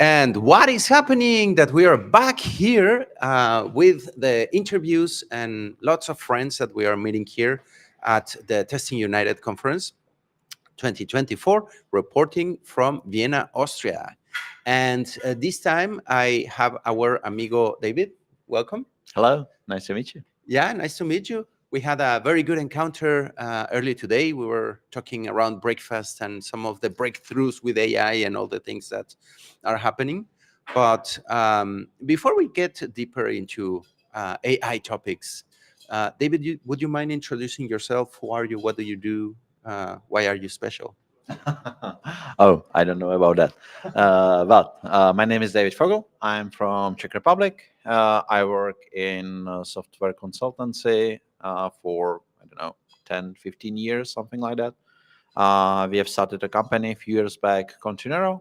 And what is happening that we are back here with the interviews and lots of friends that we are meeting here at the Testing United Conference 2024, reporting from Vienna, Austria. And this time I have our amigo David. Welcome. Hello, nice to meet you. Yeah, nice to meet you. We had a very good encounter early today. We were talking around breakfast and some of the breakthroughs with AI and all the things that are happening. But before we get deeper into AI topics, David, would you mind introducing yourself? Who are you? What do you do? Why are you special? Oh, I don't know about that. But my name is David Fogl. I'm from Czech Republic. I work in software consultancy for, I don't know, 10, 15 years, something like that. We have started a company a few years back, Continero,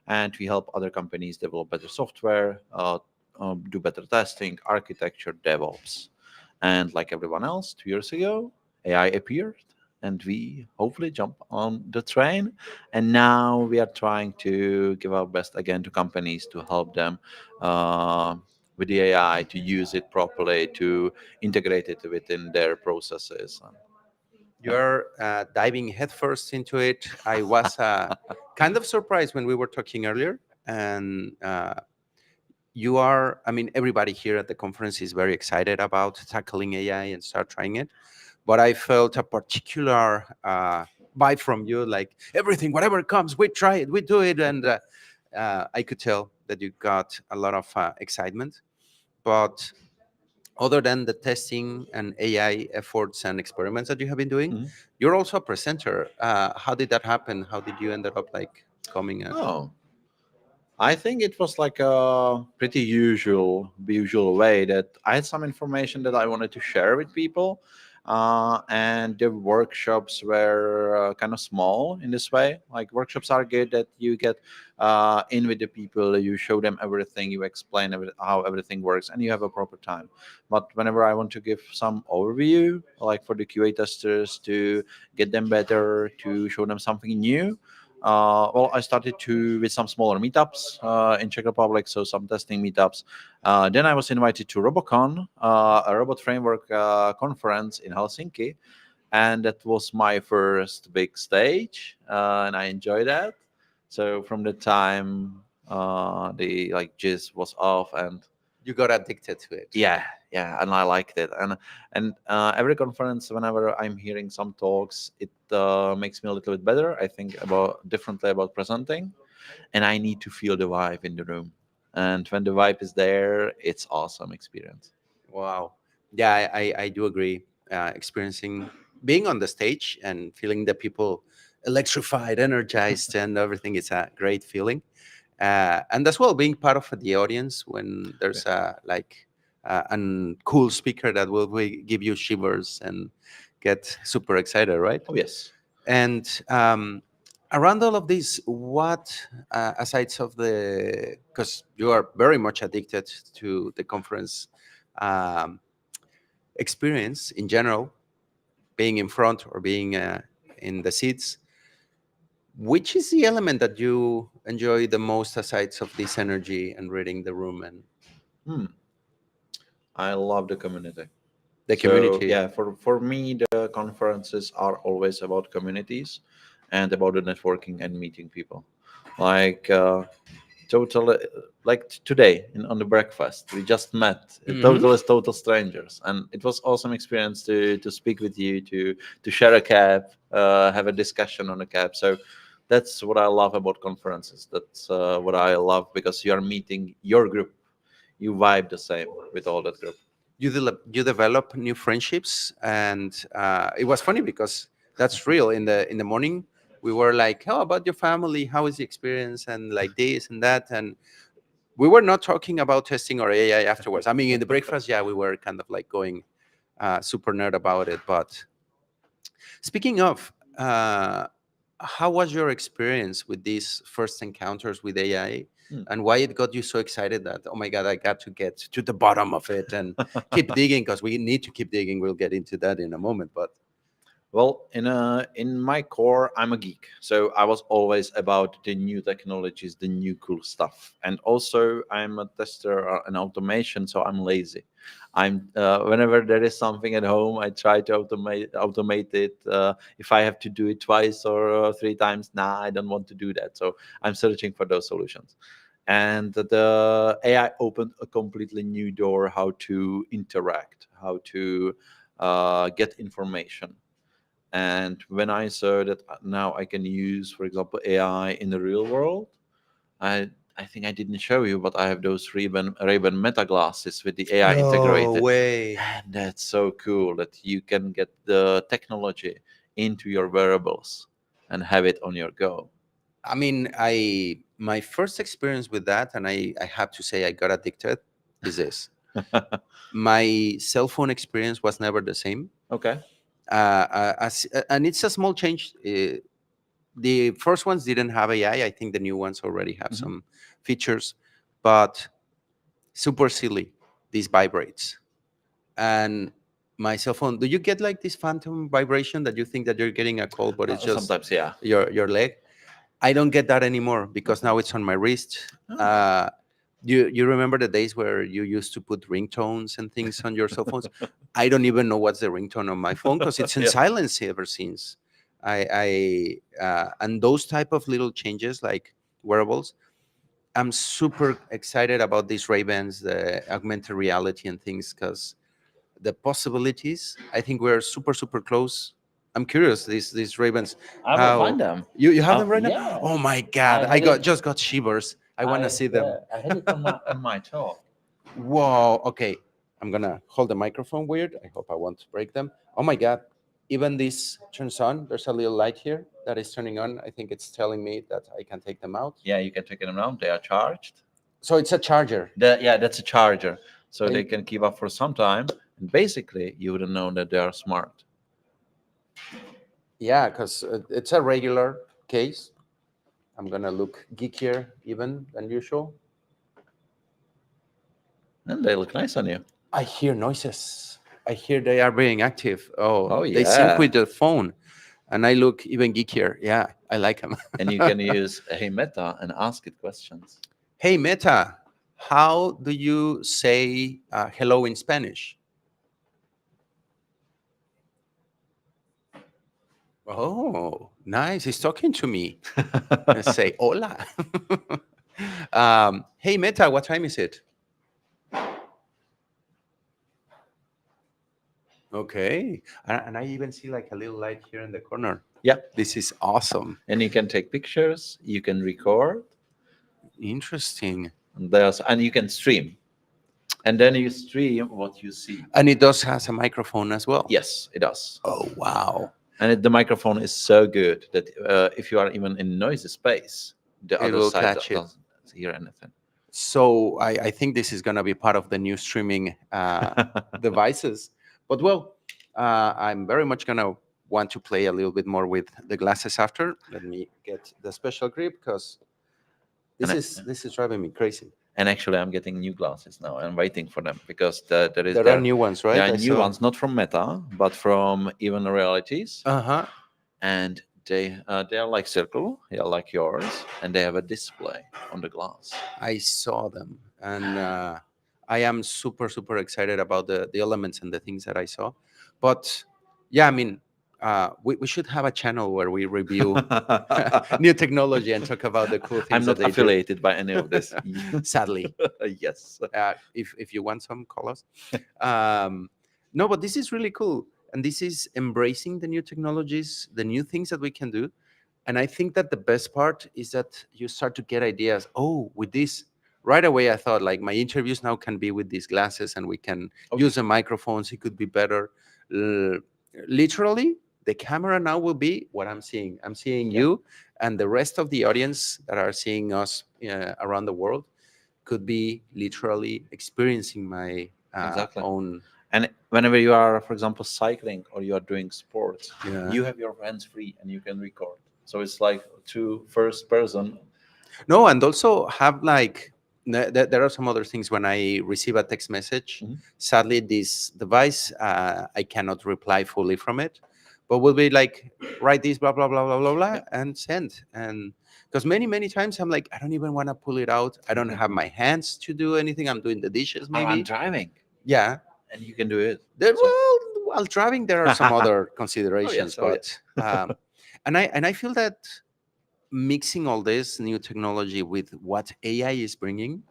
and we help other companies develop better software, do better testing, architecture, DevOps. And like everyone else, 2 years ago, AI appeared and we hopefully jump on the train. And now we are trying to give our best again to companies to help them uh, with the AI to use it properly, to integrate it within their processes. Yeah. You're diving headfirst into it. I was kind of surprised when we were talking earlier, and you are. I mean, everybody here at the conference is very excited about tackling AI and start trying it. But I felt a particular vibe from you, like everything, whatever comes, we try it, we do it, and I could tell that you got a lot of excitement. But other than the testing and AI efforts and experiments that you have been doing, Mhm. you're also a presenter. How did that happen? How did you end up like coming at? Oh, I think it was like a pretty usual way that I had some information that I wanted to share with people, and the workshops were kind of small in this way. Like workshops are good that you get in with the people, you show them everything, you explain how everything works, and you have a proper time. But whenever I want to give some overview, like for the QA testers to get them better, to show them something new, well, I started to with some smaller meetups in Czech Republic, so some testing meetups. Then I was invited to RoboCon, a robot framework conference in Helsinki, and that was my first big stage, and I enjoyed that. So from the time the like jizz was off, and You got addicted to it. yeah, yeah, and I liked it. And every conference, whenever I'm hearing some talks, it makes me a little bit better. I think about differently about presenting, and I need to feel the vibe in the room. And when the vibe is there, it's awesome experience. Wow. Yeah, I do agree. Experiencing being on the stage and feeling the people electrified, energized, and everything is a great feeling. And as well, being part of the audience when Yeah. there's a cool speaker that will give you shivers and get super excited, right? Oh yes. And around all of this, what aside of the because you are very much addicted to the conference um, experience in general, being in front or being in the seats, which is the element that you enjoy the most aside of this energy and reading the room and Hmm. I love the community. the So community? yeah, for me, the conferences are always about communities and about the networking and meeting people. Like totally like today on the breakfast we just met, Hmm. total strangers, and it was awesome experience to speak with you, to share a cab, have a discussion on a cab. So that's what I love about conferences. That's what I love, because you are meeting your group, you vibe the same with all that group. You develop new friendships, and it was funny because that's real. In the morning, we were like, "How about your family? How is the experience?" And like this and that, and we were not talking about testing or AI afterwards. I mean, in the breakfast, yeah, we were kind of like going super nerd about it. But speaking of, how was your experience with these first encounters with AI? Hmm. And why it got you so excited that, oh my God, I got to get to the bottom of it and keep digging because we need to keep digging. We'll get into that in a moment. But Well, in my core, I'm a geek, so I was always about the new technologies, the new cool stuff, and also I'm a tester and automation, so I'm lazy. I'm whenever there is something at home, I try to automate it. If I have to do it twice or three times, nah, I don't want to do that. So I'm searching for those solutions, and the AI opened a completely new door how to interact, how to get information. And when I saw that now I can use, for example, AI in the real world, I think I didn't show you, but I have those Ray-Ban Meta glasses with the AI No integrated, way. and that's so cool that you can get the technology into your wearables and have it on your go. I mean, I my first experience with that, and I have to say I got addicted, is this. My cell phone experience was never the same. Okay. And it's a small change. The first ones didn't have AI. I think the new ones already have Mhm. some features, but super silly. These vibrates, and my cell phone. Do you get like this phantom vibration that you think that you're getting a call, but it's just Sometimes, yeah. your leg? I don't get that anymore because Okay. now it's on my wrist. Oh. Uh, you remember the days where you used to put ringtones and things on your cell phones? I don't even know what's the ringtone on my phone because it's in Yeah. silence ever since. And those type of little changes like wearables. I'm super excited about these Ray-Bans, the augmented reality and things, because the possibilities. I think we're super close. I'm curious. These Ray-Bans, I will how find them. you have them right now? Yeah, Oh my I god! I had it. got just got shivers. I want to see them. I had it on my talk. Whoa. Okay. I'm gonna hold the microphone weird. I hope I won't break them. Oh my god. Even this turns on. There's a little light here that is turning on. I think it's telling me that I can take them out. Yeah, you can take them around. They are charged. So it's a charger. Yeah, that's a charger, so they And can keep up for some time. And basically, you wouldn't know that they are smart. yeah, because it's a regular case. I'm gonna look geekier even than usual. And they look nice on you. I hear noises. I hear they are being active. Oh, Oh they sync yeah. with the phone, and I look even geekier. Yeah, I like them. And you can use Hey Meta and ask it questions. Hey Meta, how do you say hello in Spanish? Oh, nice. He's talking to me. Let's say hola. Hey Meta, what time is it? Okay. And I even see like a little light here in the corner. Yeah, This is awesome. and you can take pictures. You can record. Interesting. And you can stream. And then you stream what you see. And it does has a microphone as well. Yes, it does. Oh, wow. And the microphone is so good that if you are even in noisy space, the It other will side catch it. doesn't hear anything. So I think this is going to be part of the new streaming devices. But well, I'm very much going to want to play a little bit more with the glasses after. Let me get the special grip because and, I, this is driving me crazy. and actually, I'm getting new glasses now. I'm waiting for them because There are new ones, there right? are I new saw. ones, not from Meta, but from Even Realities, Uh-huh. and they are like circle, yeah, like yours, and they have a display on the glass. I saw them, and I am super excited about the elements and the things that I saw. But yeah, I mean, we should have a channel where we review new technology and talk about the cool I'm things that not they do. affiliated by any of this. Sadly, Yes. if you want some, call us. Um, no, but this is really cool, and this is embracing the new technologies, the new things that we can do. And I think that the best part is that you start to get ideas. Oh, with this, right away, I thought like my interviews now can be with these glasses and we can Okay. use the microphones. It could be better. L- Literally, the camera now will be what I'm seeing. I'm seeing Yeah. you, and the rest of the audience that are seeing us around the world could be literally experiencing my Exactly. own. And whenever you are, for example, cycling or you are doing sports, Yeah. you have your hands free and you can record. So it's like to first person. No, and also have like there are some other things when I receive a text message. Mhm. Sadly, this device I cannot reply fully from it, but we'll be like, write this, blah blah blah blah blah blah, Yeah. and send. And because many times I'm like, I don't even want to pull it out. I don't have my hands to do anything. I'm doing the dishes I'm maybe. driving, Yeah. and you can do it. There, So. well, while driving, there are some other Oh considerations, yes. Oh but yes. and I feel that mixing all this new technology with what AI is bringing,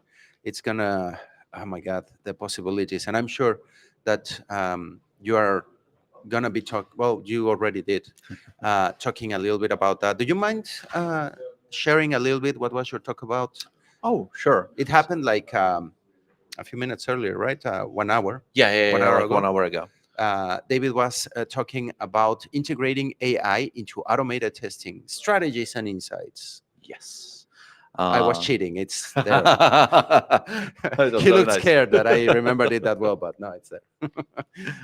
it's gonna, oh my God, the possibilities. And I'm sure that you are gonna be well, you already did, talking a little bit about that. Do you mind sharing a little bit what was your talk about? Oh sure. It happened like a few minutes earlier, right? 1 hour, Yeah, yeah, one yeah. hour Like one ago. hour ago. David was talking about integrating AI into automated testing strategies and insights. Yes. I was Uh, cheating. It's there. that was He very looked nice. scared that I remembered it that well, but no, it's there.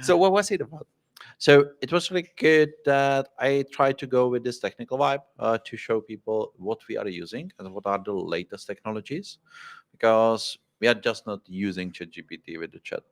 So, what was it about? So it was really good that I tried to go with this technical vibe to show people what we are using and what are the latest technologies, because we are just not using ChatGPT with the chat,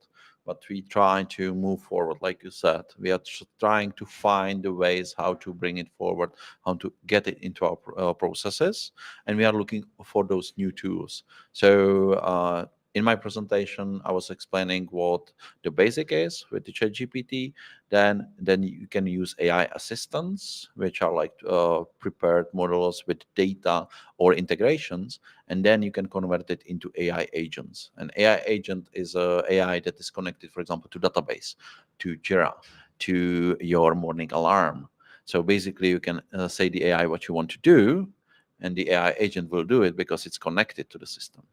but we try to move forward. Like you said, we are trying to find the ways how to bring it forward, how to get it into our processes, and we are looking for those new tools. So. In my presentation, I was explaining what the basic is with the ChatGPT. Then you can use AI assistants, which are like prepared models with data or integrations, and then you can convert it into AI agents. An AI agent is a AI that is connected, for example, to database, to Jira, to your morning alarm. So basically, you can say the AI what you want to do, and the AI agent will do it because it's connected to the system.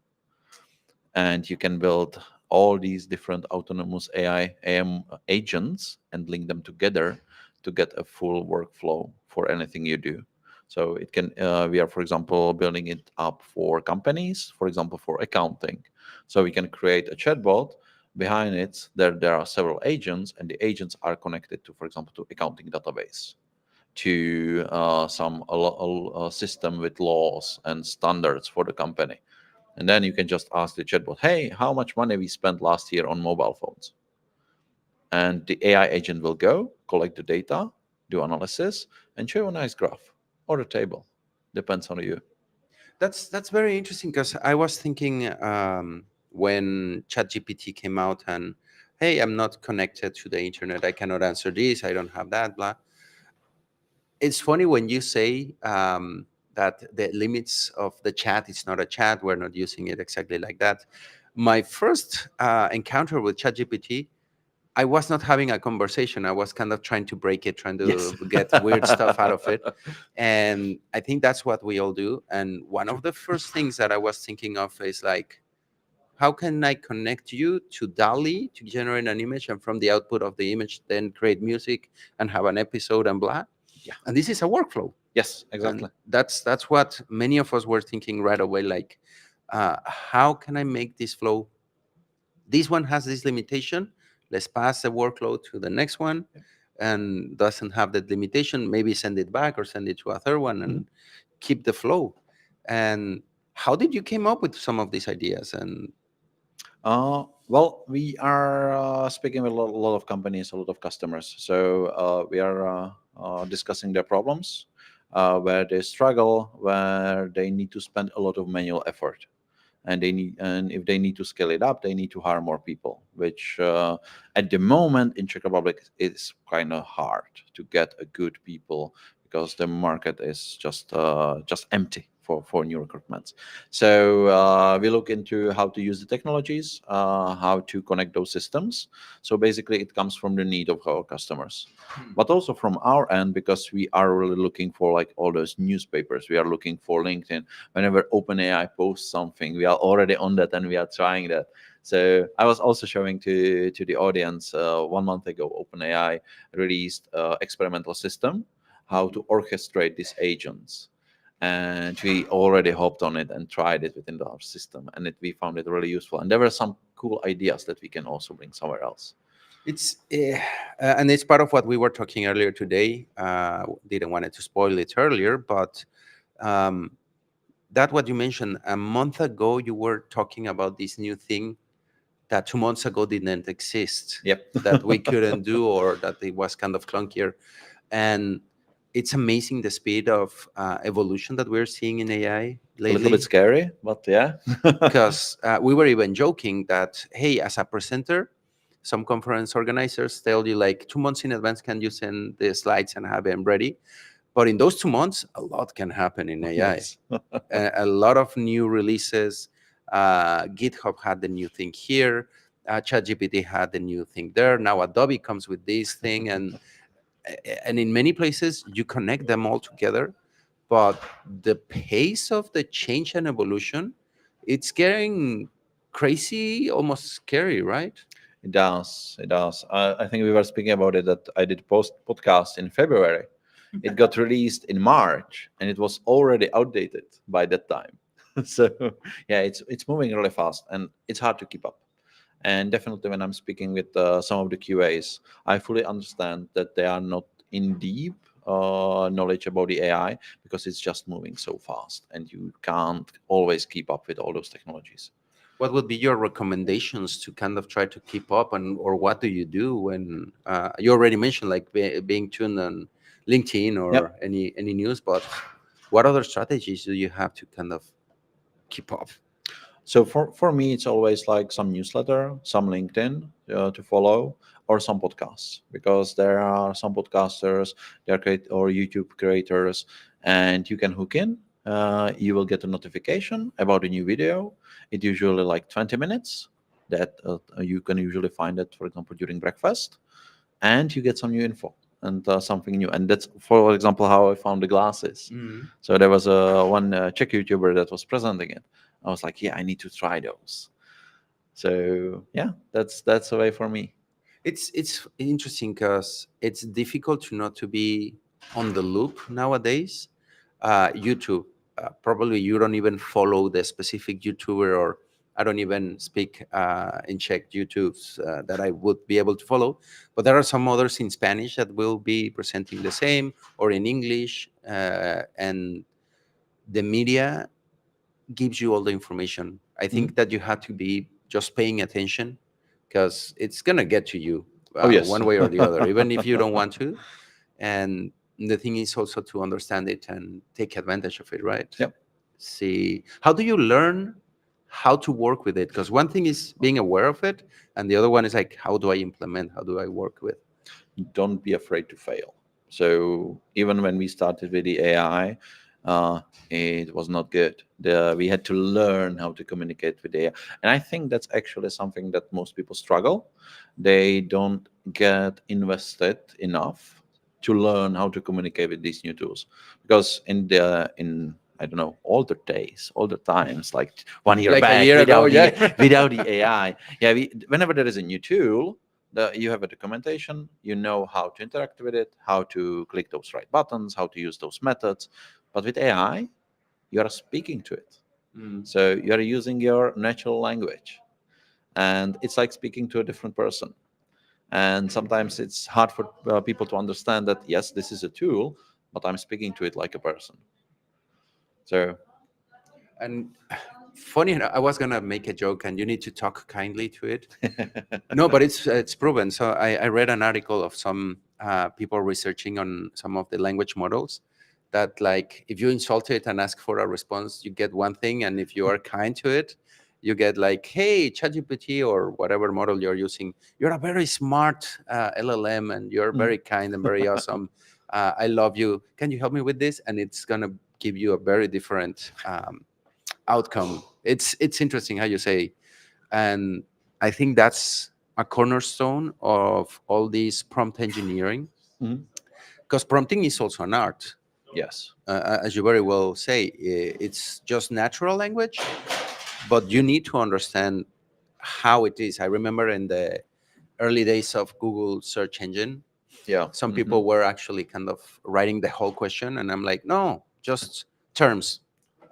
And you can build all these different autonomous AI AM agents and link them together to get a full workflow for anything you do. So it can we are, for example, building it up for companies, for example, for accounting. So we can create a chatbot. Behind it there are several agents, and the agents are connected to, for example, to accounting database, to some system with laws and standards for the company. And then you can just ask the chatbot, hey, how much money we spent last year on mobile phones? And the AI agent will go, collect the data, do analysis, and show you a nice graph or a table. Depends on you. That's very interesting because I was thinking when ChatGPT came out and, hey, I'm not connected to the internet. I cannot answer this. I don't have that. Blah. It's funny when you say that the limits of the chat, it's not a chat. We're not using it exactly like that. My first encounter with ChatGPT, I was not having a conversation. I was kind of trying to break it, trying Yes. to get weird stuff out of it. And I think that's what we all do. And one of the first things that I was thinking of is like, how can I connect you to DALI to generate an image, and from the output of the image, then create music and have an episode and blah. Yeah. And this is a workflow. Yes, And exactly. that's what many of us were thinking right away. Like, how can I make this flow? This one has this limitation. Let's pass the workload to the next one, Yeah. and doesn't have that limitation. Maybe send it back or send it to a third one Mhm. and keep the flow. And how did you came up with some of these ideas? And Well, we are speaking with a lot of companies, a lot of customers. So we are discussing their problems, where they struggle, where they need to spend a lot of manual effort, and if they need to scale it up, they need to hire more people, which at the moment in Czech Republic is kind of hard to get a good people, because the market is just empty for new recruitments. So we look into how to use the technologies, how to connect those systems. So basically it comes from the need of our customers, but also from our end, because we are really looking for like all those newspapers, we are looking for LinkedIn. Whenever OpenAI posts something, we are already on that and we are trying that. So I was also showing to the audience 1 month ago, OpenAI released experimental system how to orchestrate these agents, and we already hopped on it and tried it within our system, and we found it really useful. And there were some cool ideas that we can also bring somewhere else. it's and it's part of what we were talking earlier today. Didn't want to spoil it earlier, but um, that what you mentioned a month ago, you were talking about this new thing that 2 months ago didn't exist, Yep. that we couldn't do, or that it was kind of clunkier. And it's amazing the speed of evolution that we're seeing in AI A little bit lately. scary, but yeah. Because we were even joking that, hey, as a presenter, some conference organizers tell you like 2 months in advance, can you send the slides and have them ready? But in those 2 months, a lot can happen in AI. Yes. A lot of new releases. GitHub had the new thing here. ChatGPT had the new thing there. Now Adobe comes with this thing, and in many places you connect them all together. But the pace of the change and evolution, it's getting crazy, almost scary, right? It does. It does. I think we were speaking about it that I did post podcast in February. It got released in March, and it was already outdated by that time. So yeah, it's moving really fast, and it's hard to keep up. And definitely, when I'm speaking with some of the QAs, I fully understand that they are not in deep knowledge about the AI because it's just moving so fast, and you can't always keep up with all those technologies. What would be your recommendations to kind of try to keep up, and or what do you do when you already mentioned like being tuned on LinkedIn Yep. or any news, but what other strategies do you have to kind of keep up? So for me, it's always like some newsletter, some LinkedIn to follow, or some podcasts because there are some podcasters, they are create or YouTube creators, and you can hook in. You will get a notification about a new video. It usually like 20 minutes. That you can usually find it, for example, during breakfast, and you get some new info and something new. And that's, for example, how I found the glasses. Mm. So there was one Czech YouTuber that was presenting it. I was like, yeah, I need to try those. So yeah, that's a way for me. It's interesting because it's difficult to not to be on the loop nowadays. YouTube, probably you don't even follow the specific YouTuber, or I don't even speak in Czech YouTubes that I would be able to follow. But there are some others in Spanish that will be presenting the same, or in English, and the media gives you all the information. I Mhm. think that you have to be just paying attention because it's gonna get to you Oh yes. one way or the other, even if you don't want to. And the thing is also to understand it and take advantage of it, right? Yep. See, how do you learn how to work with it? Because one thing is being aware of it, and the other one is like, how do I implement? How do I work with? Don't be afraid to fail. So even when we started with the AI, it was not good. We had to learn how to communicate with AI, and I think that's actually something that most people struggle. They don't get invested enough to learn how to communicate with these new tools, because in I don't know, older days, older times, like 1 year Like a back, year ago, without the yeah. without the AI, yeah, whenever there is a new tool, you have a documentation, you know how to interact with it, how to click those right buttons, how to use those methods. But with AI, you are speaking to it. Mm. So you are using your natural language. And it's like speaking to a different person. And sometimes it's hard for people to understand that, yes, this is a tool, but I'm speaking to it like a person. So, And funny enough, I was gonna make a joke, and you need to talk kindly to it. No, but it's proven. So I read an article of some people researching on some of the language models that like if you insult it and ask for a response, you get one thing, and if you are kind to it, you get like, hey, ChatGPT or whatever model you're using, you're a very smart LLM, and you're Mhm. very kind and very awesome. I love you. Can you help me with this? And it's gonna give you a very different outcome. It's interesting how you say, and I think that's a cornerstone of all this prompt engineering, Mhm. because prompting is also an art. Yes. As you very well say, it's just natural language, but you need to understand how it is. I remember in the early days of Google search engine, Yeah. some Mhm. people were actually kind of writing the whole question, and I'm like, no, just terms.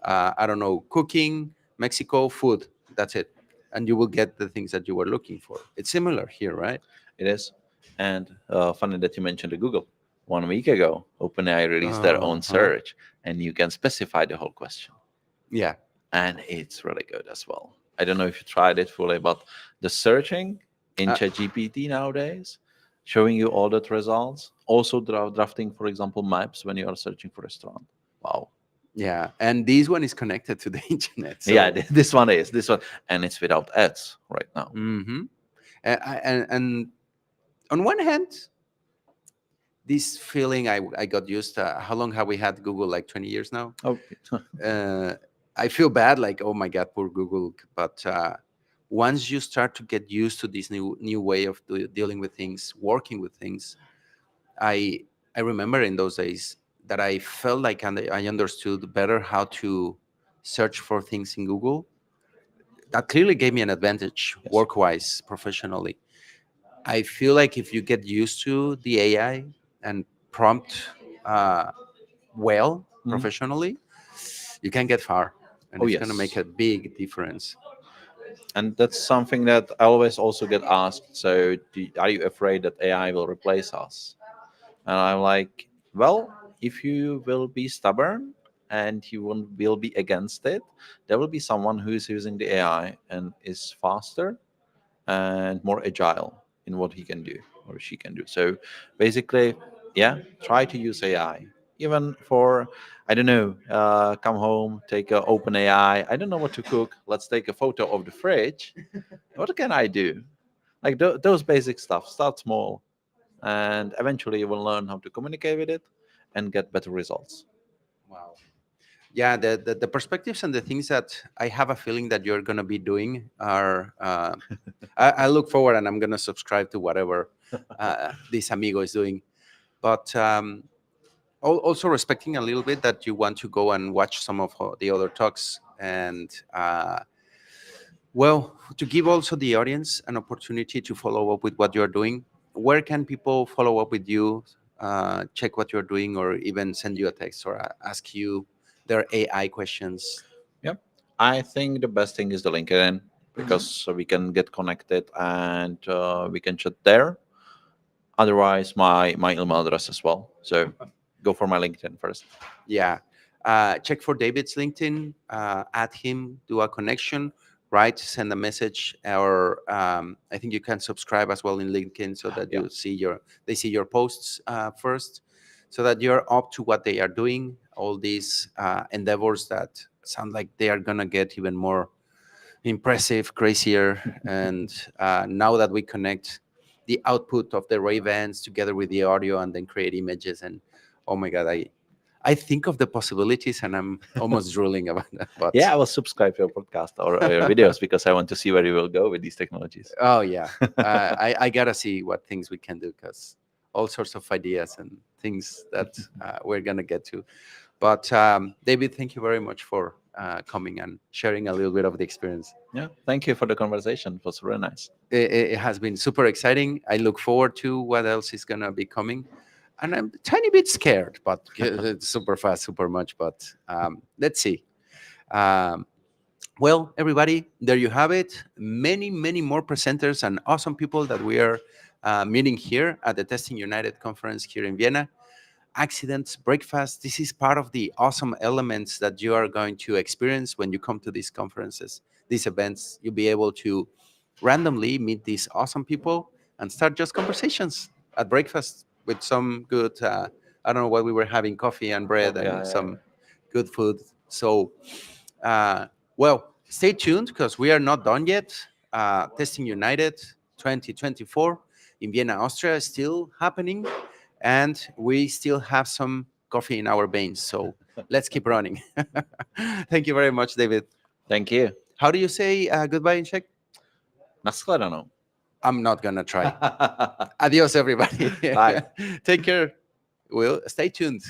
I don't know, cooking, Mexico, food. That's it, and you will get the things that you were looking for. It's similar here, right? It is. And funny that you mentioned the Google. 1 week ago, OpenAI released their own Uh-huh. search, and you can specify the whole question. Yeah. And it's really good as well. I don't know if you tried it fully, but the searching in Uh, ChatGPT nowadays, showing you all that results. Also drafting, for example, maps when you are searching for a restaurant. Wow. Yeah, and this one is connected to the internet. Yeah, So, this one, and it's without ads right now. mhm. And on one hand, this feeling I got used to. How long have we had Google? Like 20 years now. Oh, uh, I feel bad, like, oh my god, poor Google. But once you start to get used to this new way of dealing with things, working with things, I I remember in those days that I felt like I understood better how to search for things in Google. That clearly gave me an advantage yes. work-wise, professionally. I feel like if you get used to the AI and prompt uh, well Mhm. professionally, you can get far, and Oh it's going to make yes. a big difference. And that's something that I always also get asked. So, are you afraid that AI will replace us? And I'm like, well, if you will be stubborn and you will be against it, there will be someone who is using the AI and is faster and more agile in what he can do or she can do. So basically, yeah, try to use AI. Even for, I don't know, come home, take a open AI. I don't know what to cook. Let's take a photo of the fridge. What can I do? Like those basic stuff. Start small, and eventually you will learn how to communicate with it and get better results. Wow. Yeah, the perspectives and the things that I have a feeling that you're going to be doing are, I look forward, and I'm going to subscribe to whatever this amigo is doing. But also respecting a little bit that you want to go and watch some of the other talks, and well, to give also the audience an opportunity to follow up with what you're doing. Where can people follow up with you, check what you're doing, or even send you a text or ask you their AI questions? Yep. I think the best thing is the LinkedIn Mhm. because we can get connected and we can chat there. Otherwise, my email address as well. So go for my LinkedIn first. Yeah. Check for David's LinkedIn, add him, do a connection, right? Send a message, or I think you can subscribe as well in LinkedIn so that Yeah. they see your posts first, so that you're up to what they are doing. All these endeavors that sound like they are gonna get even more impressive, crazier, and now that we connect the output of the Ray-Bans together with the audio and then create images, and oh my god, I think of the possibilities and I'm almost drooling about that. But Yeah, I will subscribe to your podcast or your videos because I want to see where you will go with these technologies. oh yeah, I gotta see what things we can do, because all sorts of ideas and things that we're gonna get to. But David, thank you very much for coming and sharing a little bit of the experience. Yeah, thank you for the conversation. It was really nice. It has been super exciting. I look forward to what else is gonna be coming, and I'm a tiny bit scared, but it's super fast, super much. But let's see. Um, well, everybody, there you have it. Many, many more presenters and awesome people that we are meeting here at the Testing United conference here in Vienna. Accidents, breakfast. This is part of the awesome elements that you are going to experience when you come to these conferences, these events. You'll be able to randomly meet these awesome people and start just conversations at breakfast with some good, I don't know what we were having, coffee and bread Coffee, and yeah, yeah, some good food. So, uh, well, stay tuned because we are not done yet. Testing United 2024 in Vienna, Austria is still happening, and we still have some coffee in our veins. So let's keep running. Thank you very much, David. Thank you. How do you say goodbye in Czech? Nashledanou. I'm not going to try. Adios, everybody. Bye. Take care. Well, stay tuned.